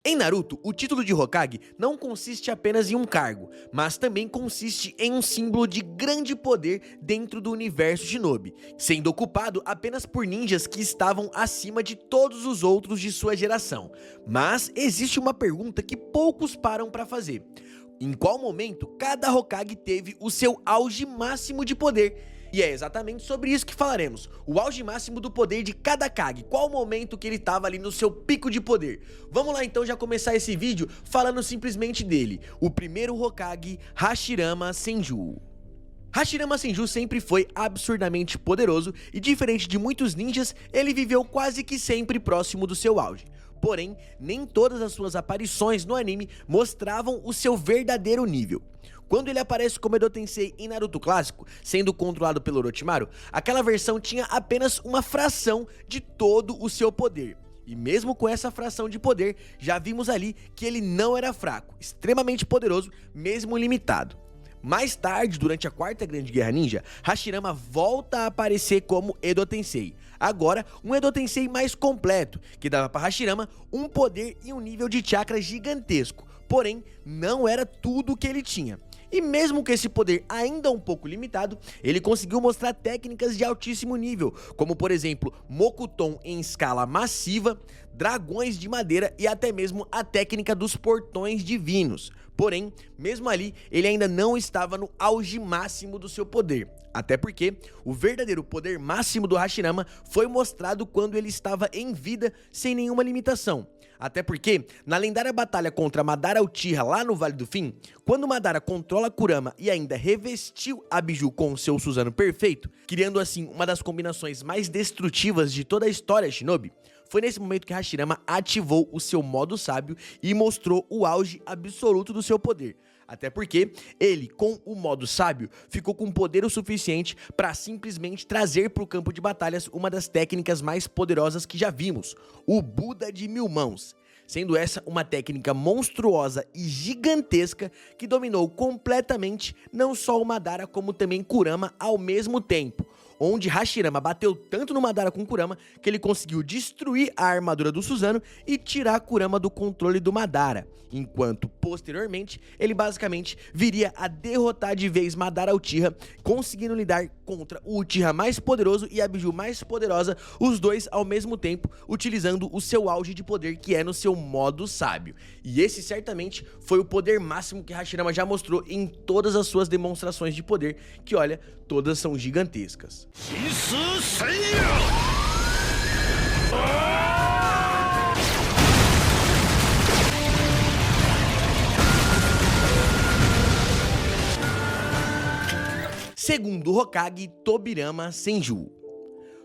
Em Naruto, o título de Hokage não consiste apenas em um cargo, mas também consiste em um símbolo de grande poder dentro do universo Shinobi, sendo ocupado apenas por ninjas que estavam acima de todos os outros de sua geração. Mas existe uma pergunta que poucos param para fazer: em qual momento cada Hokage teve o seu auge máximo de poder? E é exatamente sobre isso que falaremos, o auge máximo do poder de cada Kage, qual o momento que ele estava ali no seu pico de poder. Vamos lá então já começar esse vídeo falando simplesmente dele, o primeiro Hokage, Hashirama Senju. Hashirama Senju sempre foi absurdamente poderoso e, diferente de muitos ninjas, ele viveu quase que sempre próximo do seu auge. Porém, nem todas as suas aparições no anime mostravam o seu verdadeiro nível. Quando ele aparece como Edo Tensei em Naruto clássico, sendo controlado pelo Orochimaru, aquela versão tinha apenas uma fração de todo o seu poder. E mesmo com essa fração de poder, já vimos ali que ele não era fraco, extremamente poderoso, mesmo limitado. Mais tarde, durante a quarta grande guerra ninja, Hashirama volta a aparecer como Edo Tensei. Agora, um Edo Tensei mais completo, que dava para Hashirama um poder e um nível de chakra gigantesco. Porém, não era tudo o que ele tinha. E mesmo com esse poder ainda um pouco limitado, ele conseguiu mostrar técnicas de altíssimo nível, como por exemplo, Mokuton em escala massiva, dragões de madeira e até mesmo a técnica dos portões divinos. Porém, mesmo ali, ele ainda não estava no auge máximo do seu poder. Até porque o verdadeiro poder máximo do Hashirama foi mostrado quando ele estava em vida sem nenhuma limitação. Até porque, na lendária batalha contra Madara Uchiha lá no Vale do Fim, quando Madara controla Kurama e ainda revestiu a Biju com o seu Susanoo perfeito, criando assim uma das combinações mais destrutivas de toda a história Shinobi, foi nesse momento que Hashirama ativou o seu modo sábio e mostrou o auge absoluto do seu poder. Até porque ele, com o modo sábio, ficou com poder o suficiente para simplesmente trazer para o campo de batalhas uma das técnicas mais poderosas que já vimos, o Buda de Mil Mãos. Sendo essa uma técnica monstruosa e gigantesca que dominou completamente não só o Madara como também Kurama ao mesmo tempo, onde Hashirama bateu tanto no Madara com Kurama que ele conseguiu destruir a armadura do Susanoo e tirar Kurama do controle do Madara, enquanto posteriormente ele basicamente viria a derrotar de vez Madara Uchiha, conseguindo lidar contra o Uchiha mais poderoso e a Biju mais poderosa, os dois ao mesmo tempo utilizando o seu auge de poder, que é no seu modo sábio. E esse certamente foi o poder máximo que Hashirama já mostrou em todas as suas demonstrações de poder, que olha, todas são gigantescas. Segundo Hokage, Tobirama Senju.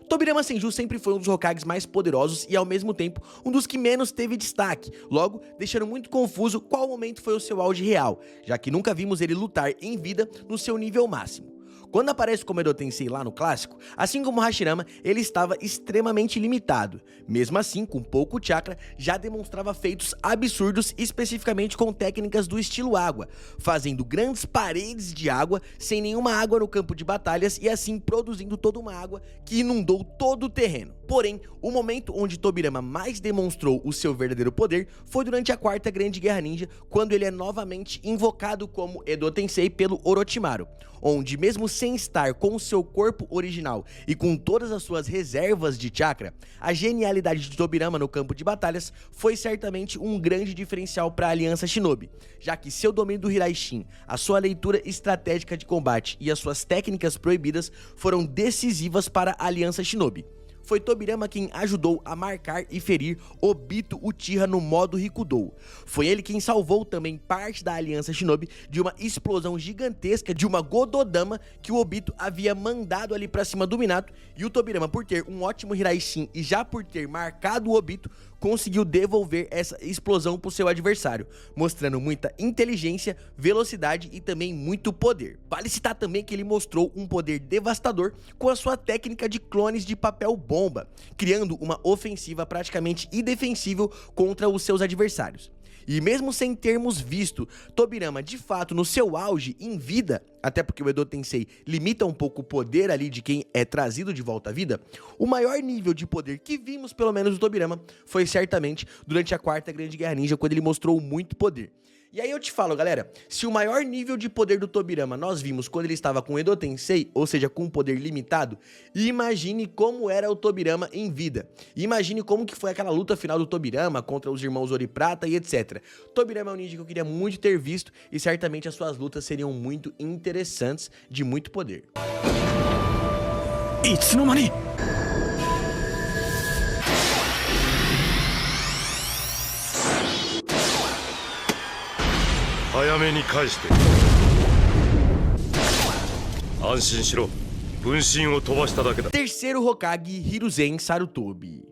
Tobirama Senju sempre foi um dos Hokages mais poderosos e ao mesmo tempo um dos que menos teve destaque, logo deixando muito confuso qual momento foi o seu auge real, já que nunca vimos ele lutar em vida no seu nível máximo. Quando aparece como Edo Tensei lá no clássico, assim como Hashirama, ele estava extremamente limitado. Mesmo assim, com pouco chakra, já demonstrava feitos absurdos, especificamente com técnicas do estilo água, fazendo grandes paredes de água sem nenhuma água no campo de batalhas e assim produzindo toda uma água que inundou todo o terreno. Porém, o momento onde Tobirama mais demonstrou o seu verdadeiro poder foi durante a quarta grande guerra ninja, quando ele é novamente invocado como Edo Tensei pelo Orochimaru, onde mesmo sem estar com o seu corpo original e com todas as suas reservas de chakra, a genialidade de Tobirama no campo de batalhas foi certamente um grande diferencial para a Aliança Shinobi, já que seu domínio do Hiraishin, a sua leitura estratégica de combate e as suas técnicas proibidas foram decisivas para a Aliança Shinobi. Foi Tobirama quem ajudou a marcar e ferir Obito Uchiha no modo Rikudou. Foi ele quem salvou também parte da Aliança Shinobi de uma explosão gigantesca de uma Gododama que o Obito havia mandado ali pra cima do Minato, e o Tobirama, por ter um ótimo Hiraishin e já por ter marcado o Obito, conseguiu devolver essa explosão pro seu adversário, mostrando muita inteligência, velocidade e também muito poder. Vale citar também que ele mostrou um poder devastador com a sua técnica de clones de papel bomba, criando uma ofensiva praticamente indefensível contra os seus adversários. E mesmo sem termos visto Tobirama de fato no seu auge em vida, até porque o Edo Tensei limita um pouco o poder ali de quem é trazido de volta à vida, o maior nível de poder que vimos pelo menos do Tobirama foi certamente durante a Quarta Grande Guerra Ninja, quando ele mostrou muito poder. E aí eu te falo, galera, se o maior nível de poder do Tobirama nós vimos quando ele estava com o Edo Tensei, ou seja, com um poder limitado, imagine como era o Tobirama em vida. Imagine como que foi aquela luta final do Tobirama contra os irmãos Ouro e Prata e etc. Tobirama é um ninja que eu queria muito ter visto e certamente as suas lutas seriam muito interessantes, de muito poder. いつの間に 早めに返して安心しろ分身を飛ばしただけだ Terceiro Hokage, Hiruzen Sarutobi.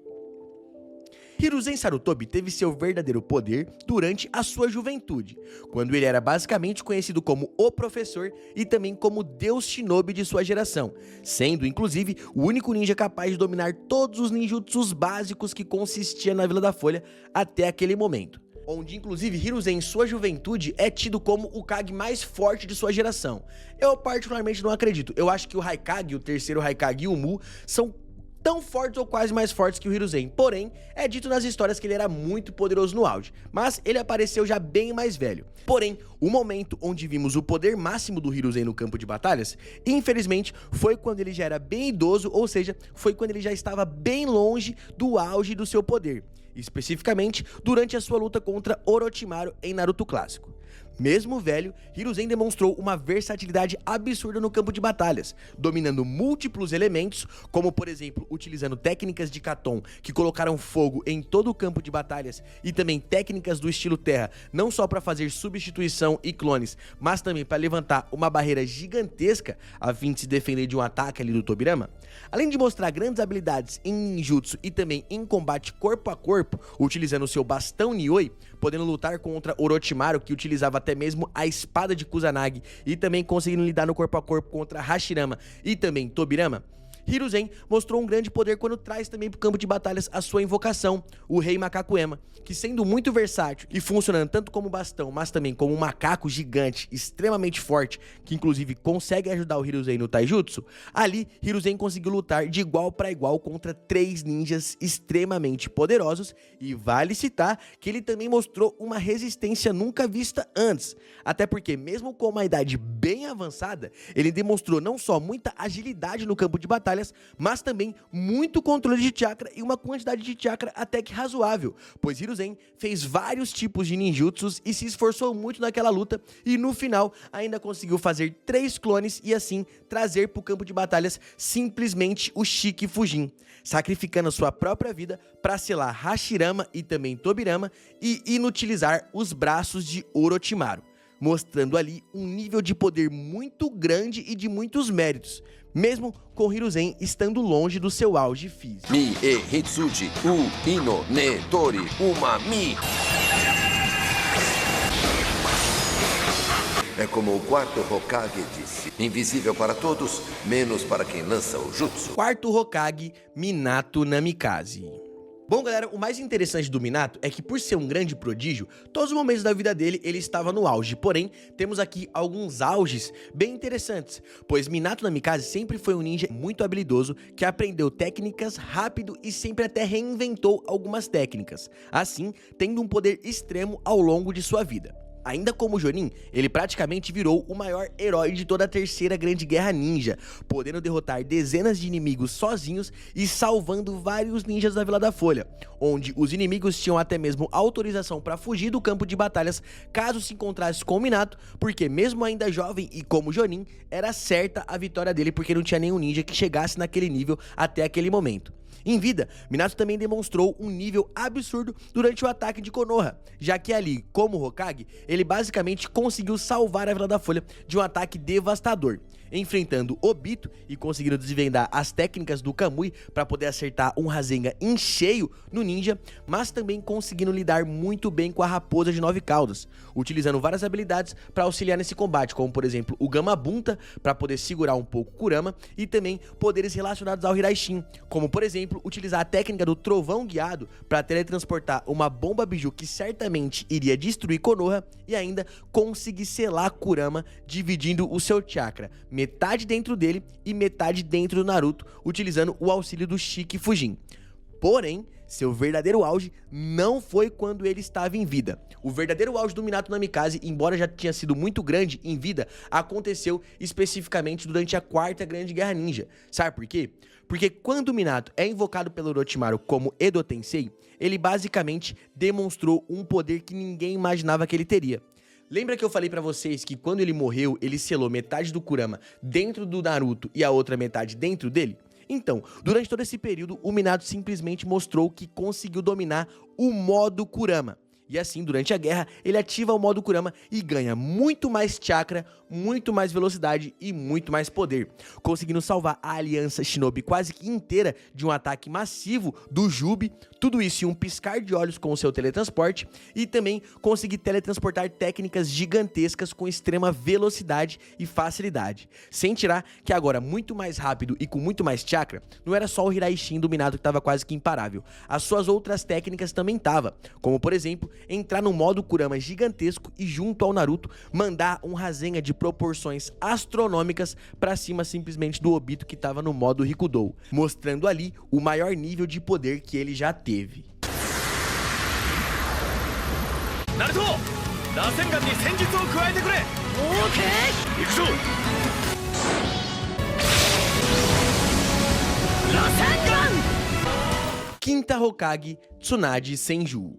Hiruzen Sarutobi teve seu verdadeiro poder durante a sua juventude, quando ele era basicamente conhecido como o professor e também como Deus Shinobi de sua geração, sendo inclusive o único ninja capaz de dominar todos os ninjutsus básicos que consistia na Vila da Folha até aquele momento. Onde inclusive Hiruzen em sua juventude é tido como o Kage mais forte de sua geração. Eu particularmente não acredito, eu acho que o Haikage, o terceiro Haikage e o Mu são tão fortes ou quase mais fortes que o Hiruzen, porém, é dito nas histórias que ele era muito poderoso no auge, mas ele apareceu já bem mais velho. Porém, o momento onde vimos o poder máximo do Hiruzen no campo de batalhas, infelizmente, foi quando ele já era bem idoso, ou seja, foi quando ele já estava bem longe do auge do seu poder, especificamente durante a sua luta contra Orochimaru em Naruto Clássico. Mesmo velho, Hiruzen demonstrou uma versatilidade absurda no campo de batalhas, dominando múltiplos elementos, como por exemplo, utilizando técnicas de Katon que colocaram fogo em todo o campo de batalhas e também técnicas do estilo terra, não só para fazer substituição e clones, mas também para levantar uma barreira gigantesca a fim de se defender de um ataque ali do Tobirama. Além de mostrar grandes habilidades em ninjutsu e também em combate corpo a corpo, utilizando seu bastão Nioi, podendo lutar contra Orochimaru, que utilizava até mesmo a espada de Kusanagi, e também conseguindo lidar no corpo a corpo contra Hashirama e também Tobirama, Hiruzen mostrou um grande poder quando traz também para o campo de batalhas a sua invocação, o Rei Macaco Ema, que sendo muito versátil e funcionando tanto como bastão, mas também como um macaco gigante extremamente forte, que inclusive consegue ajudar o Hiruzen no Taijutsu, ali Hiruzen conseguiu lutar de igual para igual contra 3 ninjas extremamente poderosos, e vale citar que ele também mostrou uma resistência nunca vista antes, até porque mesmo com uma idade bem avançada, ele demonstrou não só muita agilidade no campo de batalha, mas também muito controle de chakra e uma quantidade de chakra até que razoável, pois Hiruzen fez vários tipos de ninjutsus e se esforçou muito naquela luta e no final ainda conseguiu fazer 3 clones e assim trazer para o campo de batalhas simplesmente o Shiki Fujin, sacrificando a sua própria vida para selar Hashirama e também Tobirama e inutilizar os braços de Orochimaru, mostrando ali um nível de poder muito grande e de muitos méritos, mesmo com Hiruzen estando longe do seu auge físico. Mi e Hitsuji, u ino ne tori uma mi. É como o quarto Hokage disse, invisível para todos, menos para quem lança o jutsu. Quarto Hokage, Minato Namikaze. Bom, galera, o mais interessante do Minato é que, por ser um grande prodígio, todos os momentos da vida dele ele estava no auge, porém, temos aqui alguns auges bem interessantes, pois Minato Namikaze sempre foi um ninja muito habilidoso, que aprendeu técnicas rápido e sempre até reinventou algumas técnicas, assim, tendo um poder extremo ao longo de sua vida. Ainda como Jonin, ele praticamente virou o maior herói de toda a Terceira Grande Guerra Ninja, podendo derrotar dezenas de inimigos sozinhos e salvando vários ninjas da Vila da Folha, onde os inimigos tinham até mesmo autorização para fugir do campo de batalhas caso se encontrasse com o Minato, porque mesmo ainda jovem e como Jonin, era certa a vitória dele porque não tinha nenhum ninja que chegasse naquele nível até aquele momento. Em vida, Minato também demonstrou um nível absurdo durante o ataque de Konoha, já que ali, como Hokage, ele basicamente conseguiu salvar a Vila da Folha de um ataque devastador, enfrentando Obito e conseguindo desvendar as técnicas do Kamui para poder acertar um Rasengan em cheio no ninja, mas também conseguindo lidar muito bem com a Raposa de 9 Caudas, utilizando várias habilidades para auxiliar nesse combate, como por exemplo o Gamabunta para poder segurar um pouco Kurama, e também poderes relacionados ao Hiraishin, como por exemplo utilizar a técnica do Trovão Guiado para teletransportar uma bomba biju que certamente iria destruir Konoha e ainda conseguir selar Kurama, dividindo o seu chakra, metade dentro dele e metade dentro do Naruto, utilizando o auxílio do Shiki Fujin. Porém, seu verdadeiro auge não foi quando ele estava em vida. O verdadeiro auge do Minato Namikaze, embora já tinha sido muito grande em vida, aconteceu especificamente durante a Quarta Grande Guerra Ninja. Sabe por quê? Porque quando o Minato é invocado pelo Orochimaru como Edo Tensei, ele basicamente demonstrou um poder que ninguém imaginava que ele teria. Lembra que eu falei pra vocês que quando ele morreu, ele selou metade do Kurama dentro do Naruto e a outra metade dentro dele? Então, durante todo esse período, o Minato simplesmente mostrou que conseguiu dominar o modo Kurama. E assim, durante a guerra, ele ativa o modo Kurama e ganha muito mais chakra, muito mais velocidade e muito mais poder, conseguindo salvar a aliança Shinobi quase que inteira de um ataque massivo do Jubi, tudo isso em um piscar de olhos com o seu teletransporte, e também conseguir teletransportar técnicas gigantescas com extrema velocidade e facilidade. Sem tirar que agora, muito mais rápido e com muito mais chakra, não era só o Hiraishin do Minato que estava quase que imparável, as suas outras técnicas também tava, como por exemplo, entrar no modo Kurama gigantesco e junto ao Naruto mandar um Rasengan de proporções astronômicas pra cima simplesmente do Obito que tava no modo Rikudou, mostrando ali o maior nível de poder que ele já teve. Naruto! Rasengan ni senjutsu o kuaete kure! OK! Ikuzo! Rasengan! Quinta Hokage, Tsunade Senju.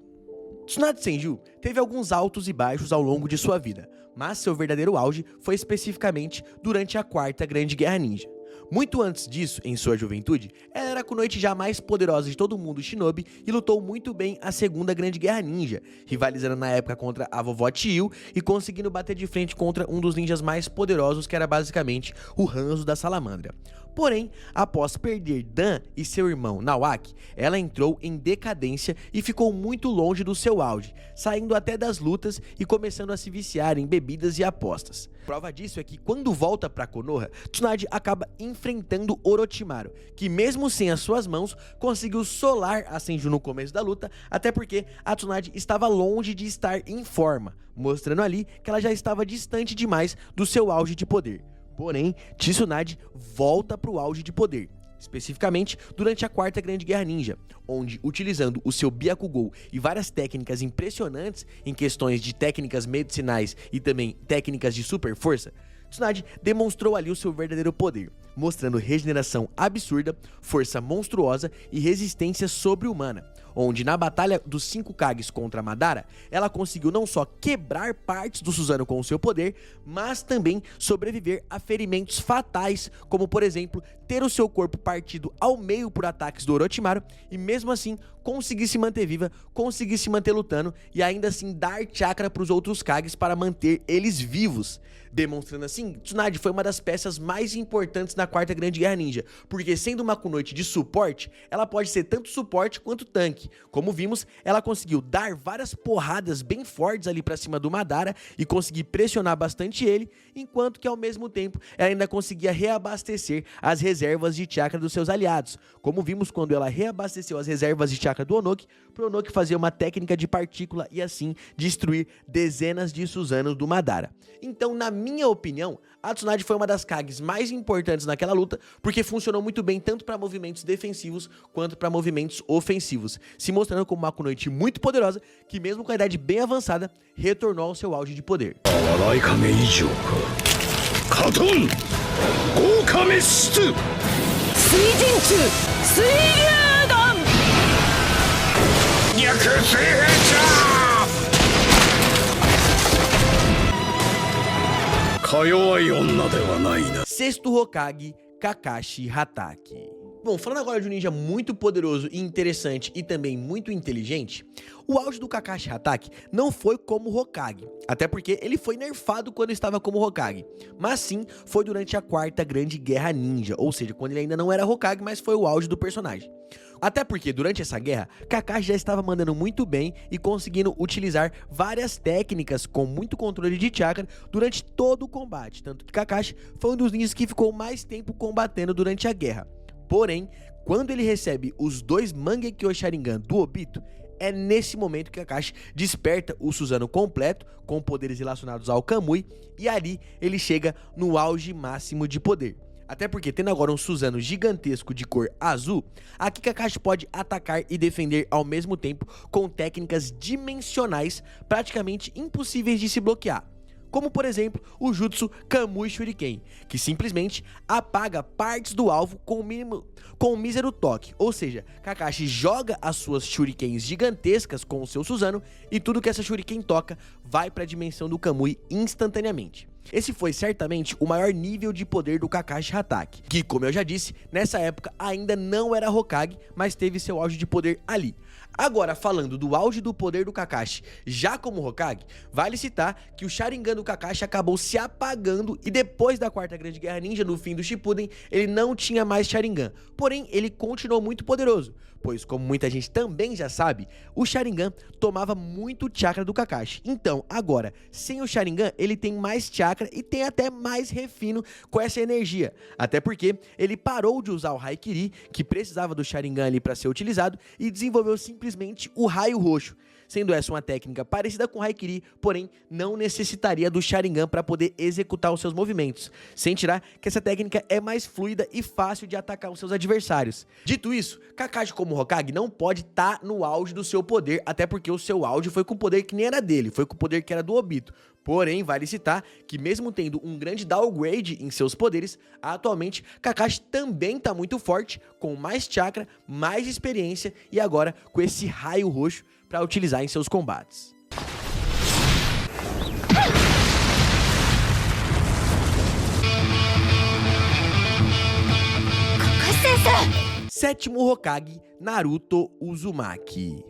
Tsunade Senju teve alguns altos e baixos ao longo de sua vida, mas seu verdadeiro auge foi especificamente durante a Quarta Grande Guerra Ninja. Muito antes disso, em sua juventude, ela era a kunoichi já mais poderosa de todo o mundo shinobi e lutou muito bem a Segunda Grande Guerra Ninja, rivalizando na época contra a vovó Chiyu e conseguindo bater de frente contra um dos ninjas mais poderosos, que era basicamente o Hanzo da Salamandra. Porém, após perder Dan e seu irmão Nawaki, ela entrou em decadência e ficou muito longe do seu auge, saindo até das lutas e começando a se viciar em bebidas e apostas. Prova disso é que quando volta pra Konoha, Tsunade acaba enfrentando Orochimaru, que mesmo sem as suas mãos, conseguiu solar a Senju no começo da luta, até porque a Tsunade estava longe de estar em forma, mostrando ali que ela já estava distante demais do seu auge de poder. Porém, Tsunade volta para o auge de poder, especificamente durante a Quarta Grande Guerra Ninja, onde, utilizando o seu Byakugou e várias técnicas impressionantes em questões de técnicas medicinais e também técnicas de super força, Tsunade demonstrou ali o seu verdadeiro poder, mostrando regeneração absurda, força monstruosa e resistência sobre-humana, onde na batalha dos 5 Kages contra Madara, ela conseguiu não só quebrar partes do Susanoo com o seu poder, mas também sobreviver a ferimentos fatais, como por exemplo, ter o seu corpo partido ao meio por ataques do Orochimaru, e mesmo assim conseguir se manter viva, conseguir se manter lutando e ainda assim dar chakra para os outros Kages para manter eles vivos. Demonstrando assim, Tsunade foi uma das peças mais importantes na Quarta Grande Guerra Ninja, porque sendo uma kunoichi de suporte, ela pode ser tanto suporte quanto tanque. Como vimos, ela conseguiu dar várias porradas bem fortes ali pra cima do Madara e conseguir pressionar bastante ele, enquanto que ao mesmo tempo ela ainda conseguia reabastecer as reservas de chakra dos seus aliados. Como vimos quando ela reabasteceu as reservas de chakra do Onoki, pro Onoki fazer uma técnica de partícula e assim destruir dezenas de Susanos do Madara. Então, na minha opinião, a Tsunade foi uma das Kages mais importantes naquela luta, porque funcionou muito bem tanto para movimentos defensivos quanto para movimentos ofensivos, se mostrando como uma kunoichi muito poderosa, que mesmo com a idade bem avançada, retornou ao seu auge de poder. Sexto Hokage, Kakashi Hatake. Bom, falando agora de um ninja muito poderoso e interessante e também muito inteligente, o auge do Kakashi Hatake não foi como Hokage, até porque ele foi nerfado quando estava como Hokage, mas sim foi durante a Quarta Grande Guerra Ninja, ou seja, quando ele ainda não era Hokage, mas foi o auge do personagem. Até porque durante essa guerra, Kakashi já estava mandando muito bem e conseguindo utilizar várias técnicas com muito controle de chakra durante todo o combate, tanto que Kakashi foi um dos ninjas que ficou mais tempo combatendo durante a guerra. Porém, quando ele recebe os 2 Mangekyo Sharingan do Obito, é nesse momento que Kakashi desperta o Susanoo completo, com poderes relacionados ao Kamui, e ali ele chega no auge máximo de poder. Até porque, tendo agora um Susanoo gigantesco de cor azul, aqui Kakashi pode atacar e defender ao mesmo tempo com técnicas dimensionais praticamente impossíveis de se bloquear. Como por exemplo, o Jutsu Kamui Shuriken, que simplesmente apaga partes do alvo com um mísero toque. Ou seja, Kakashi joga as suas shurikens gigantescas com o seu Susanoo e tudo que essa shuriken toca vai para a dimensão do Kamui instantaneamente. Esse foi certamente o maior nível de poder do Kakashi Hatake, que, como eu já disse, nessa época ainda não era Hokage, mas teve seu auge de poder ali. Agora, falando do auge do poder do Kakashi já como Hokage, vale citar que o Sharingan do Kakashi acabou se apagando e depois da Quarta Grande Guerra Ninja, no fim do Shippuden, ele não tinha mais Sharingan. Porém, ele continuou muito poderoso, pois, como muita gente também já sabe, o Sharingan tomava muito chakra do Kakashi. Então, agora, sem o Sharingan, ele tem mais chakra e tem até mais refino com essa energia. Até porque ele parou de usar o Haikiri, que precisava do Sharingan ali para ser utilizado, e desenvolveu simplesmente o Raio Roxo. Sendo essa uma técnica parecida com o Haikiri, porém não necessitaria do Sharingan para poder executar os seus movimentos. Sem tirar que essa técnica é mais fluida e fácil de atacar os seus adversários. Dito isso, Kakashi como Hokage não pode estar no auge do seu poder, até porque o seu auge foi com o poder que nem era dele, foi com o poder que era do Obito. Porém, vale citar que mesmo tendo um grande downgrade em seus poderes, atualmente Kakashi também está muito forte, com mais chakra, mais experiência e agora com esse raio roxo para utilizar em seus combates. Sétimo Hokage, Naruto Uzumaki.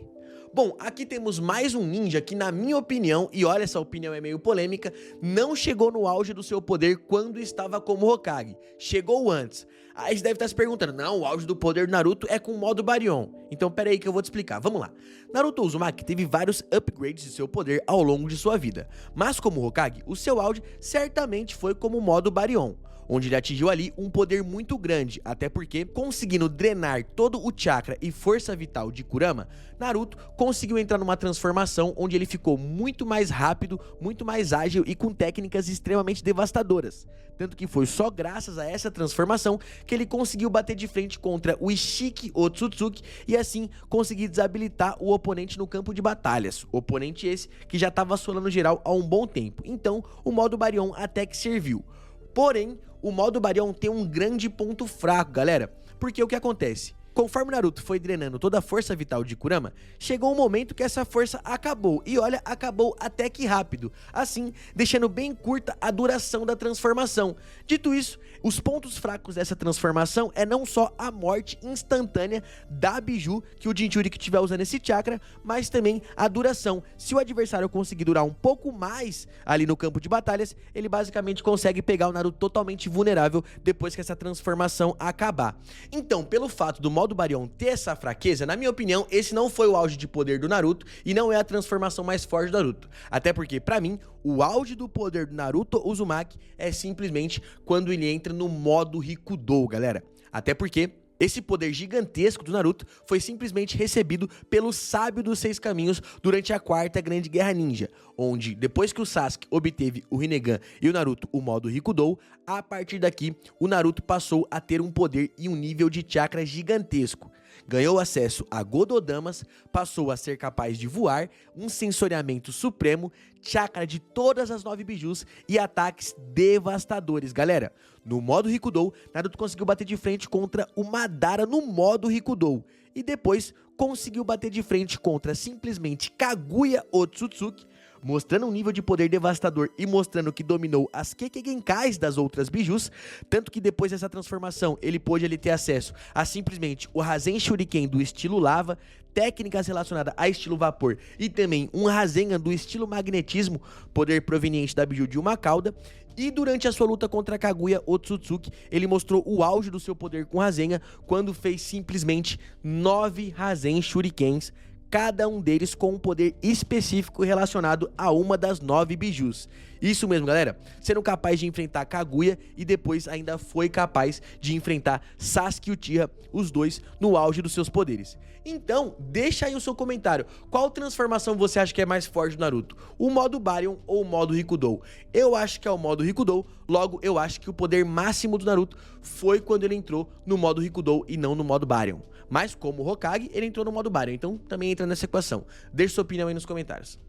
Bom, aqui temos mais um ninja que, na minha opinião, e olha, essa opinião é meio polêmica, não chegou no auge do seu poder quando estava como Hokage. Chegou antes. Aí você deve estar se perguntando, não, o auge do poder do Naruto é com o modo Baryon. Então pera aí que eu vou te explicar, vamos lá. Naruto Uzumaki teve vários upgrades de seu poder ao longo de sua vida, mas como Hokage, o seu auge certamente foi como o modo Baryon, onde ele atingiu ali um poder muito grande, até porque, conseguindo drenar todo o chakra e força vital de Kurama, Naruto conseguiu entrar numa transformação onde ele ficou muito mais rápido, muito mais ágil e com técnicas extremamente devastadoras. Tanto que foi só graças a essa transformação que ele conseguiu bater de frente contra o Ishiki Otsutsuki e assim conseguir desabilitar o oponente no campo de batalhas. O oponente esse que já estava assolando geral há um bom tempo. Então, o modo Baryon até que serviu. Porém, o modo Baryon tem um grande ponto fraco, galera, porque o que acontece? Conforme Naruto foi drenando toda a força vital de Kurama, chegou um momento que essa força acabou, e olha, acabou até que rápido, assim, deixando bem curta a duração da transformação. Dito isso, os pontos fracos dessa transformação é não só a morte instantânea da Biju, que o Jinchuriki estiver usando esse chakra, mas também a duração. Se o adversário conseguir durar um pouco mais ali no campo de batalhas, ele basicamente consegue pegar o Naruto totalmente vulnerável depois que essa transformação acabar. Então, pelo fato do modo Baryon ter essa fraqueza, na minha opinião, esse não foi o auge de poder do Naruto e não é a transformação mais forte do Naruto. Até porque, pra mim, o auge do poder do Naruto Uzumaki é simplesmente quando ele entra no modo Rikudou, galera. Até porque esse poder gigantesco do Naruto foi simplesmente recebido pelo Sábio dos Seis Caminhos durante a Quarta Grande Guerra Ninja, onde, depois que o Sasuke obteve o Rinnegan e o Naruto o modo Rikudou, a partir daqui, o Naruto passou a ter um poder e um nível de chakra gigantesco. Ganhou acesso a Gododamas, passou a ser capaz de voar, um sensoriamento supremo, chakra de todas as 9 bijus e ataques devastadores, galera. No modo Rikudou, Naruto conseguiu bater de frente contra o Madara no modo Rikudou e depois conseguiu bater de frente contra simplesmente Kaguya Otsutsuki, mostrando um nível de poder devastador e mostrando que dominou as Kekkei Genkais das outras bijus, tanto que depois dessa transformação ele pôde ter acesso a simplesmente o Rasen Shuriken do estilo lava, técnicas relacionadas a estilo vapor e também um Rasengan do estilo magnetismo, poder proveniente da biju de uma cauda. E durante a sua luta contra Kaguya Otsutsuki, ele mostrou o auge do seu poder com Rasengan quando fez simplesmente 9 Rasen Shurikens, cada um deles com um poder específico relacionado a uma das 9 bijus. Isso mesmo, galera, sendo capaz de enfrentar Kaguya e depois ainda foi capaz de enfrentar Sasuke e Uchiha, os dois no auge dos seus poderes. Então, deixa aí o seu comentário, qual transformação você acha que é mais forte do Naruto? O modo Baryon ou o modo Rikudou? Eu acho que é o modo Rikudou, logo eu acho que o poder máximo do Naruto foi quando ele entrou no modo Rikudou e não no modo Baryon. Mas como Hokage, ele entrou no modo Baryon, então também entra nessa equação. Deixe sua opinião aí nos comentários.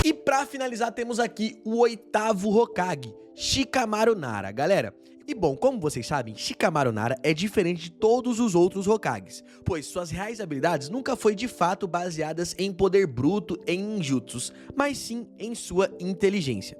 E pra finalizar, temos aqui o 8º Hokage, Shikamaru Nara, galera. E bom, como vocês sabem, Shikamaru Nara é diferente de todos os outros Hokages, pois suas reais habilidades nunca foi de fato baseadas em poder bruto em ninjutsus, mas sim em sua inteligência.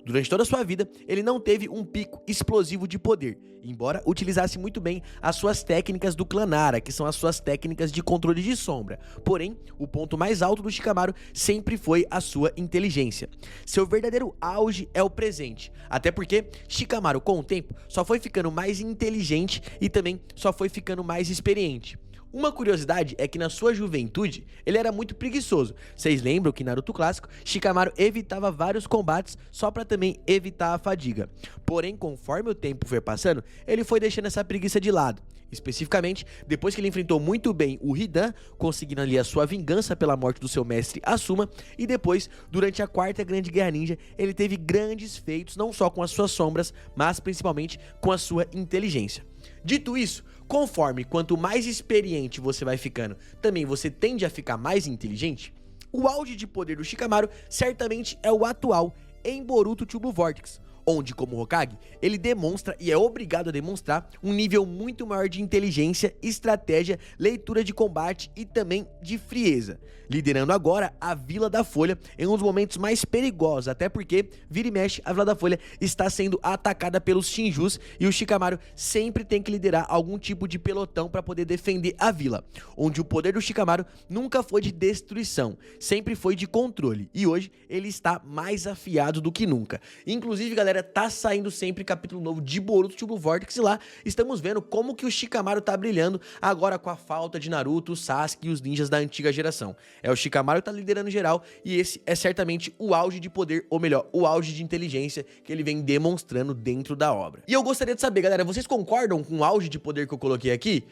Durante toda a sua vida, ele não teve um pico explosivo de poder, embora utilizasse muito bem as suas técnicas do clã Nara, que são as suas técnicas de controle de sombra. Porém, o ponto mais alto do Shikamaru sempre foi a sua inteligência. Seu verdadeiro auge é o presente, até porque Shikamaru, com o tempo, só foi ficando mais inteligente e também só foi ficando mais experiente. Uma curiosidade é que na sua juventude, ele era muito preguiçoso. Vocês lembram que em Naruto clássico, Shikamaru evitava vários combates só pra também evitar a fadiga. Porém, conforme o tempo foi passando, ele foi deixando essa preguiça de lado. Especificamente, depois que ele enfrentou muito bem o Hidan, conseguindo ali a sua vingança pela morte do seu mestre Asuma, e depois, durante a 4ª Grande Guerra Ninja, ele teve grandes feitos não só com as suas sombras, mas principalmente com a sua inteligência. Dito isso, conforme quanto mais experiente você vai ficando, também você tende a ficar mais inteligente, o auge de poder do Shikamaru certamente é o atual em Boruto Tsubo Vortex, onde, como Hokage, ele demonstra e é obrigado a demonstrar um nível muito maior de inteligência, estratégia, leitura de combate e também de frieza, liderando agora a Vila da Folha em um dos momentos mais perigosos, até porque, vira e mexe, a Vila da Folha está sendo atacada pelos Shinjus e o Shikamaru sempre tem que liderar algum tipo de pelotão para poder defender a vila, onde o poder do Shikamaru nunca foi de destruição, sempre foi de controle, e hoje ele está mais afiado do que nunca. Inclusive, galera, tá saindo sempre capítulo novo de Boruto Tsubo Vortex e lá estamos vendo como que o Shikamaru tá brilhando agora com a falta de Naruto, Sasuke e os ninjas da antiga geração. É o Shikamaru que tá liderando geral e esse é certamente o auge de poder, ou melhor, o auge de inteligência que ele vem demonstrando dentro da obra. E eu gostaria de saber, galera, vocês concordam com o auge de poder que eu coloquei aqui?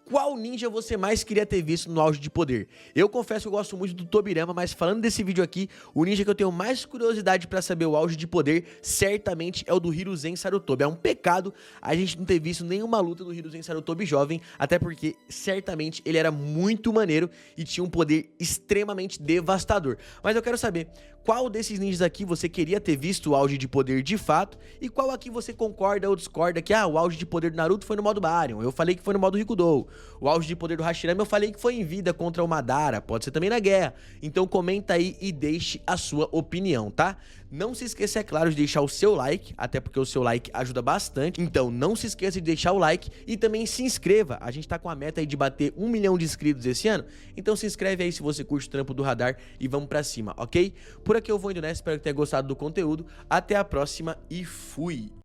Qual ninja você mais queria ter visto no auge de poder? Eu confesso que eu gosto muito do Tobirama, mas falando desse vídeo aqui, o ninja que eu tenho mais curiosidade pra saber o auge de poder, certamente é o do Hiruzen Sarutobi. É um pecado a gente não ter visto nenhuma luta do Hiruzen Sarutobi jovem, até porque certamente ele era muito maneiro e tinha um poder extremamente devastador. Mas eu quero saber, qual desses ninjas aqui você queria ter visto o auge de poder de fato, e qual aqui você concorda ou discorda que o auge de poder do Naruto foi no modo Baryon, eu falei que foi no modo Rikudou. O auge de poder do Hashirama eu falei que foi em vida contra o Madara, pode ser também na guerra. Então comenta aí e deixe a sua opinião, tá? Não se esqueça, é claro, de deixar o seu like, até porque o seu like ajuda bastante. Então não se esqueça de deixar o like e também se inscreva. A gente tá com a meta aí de bater 1 milhão de inscritos esse ano, então se inscreve aí se você curte o trampo do Radar e vamos pra cima, ok? Por aqui eu vou indo nessa, espero que tenha gostado do conteúdo. Até a próxima e fui!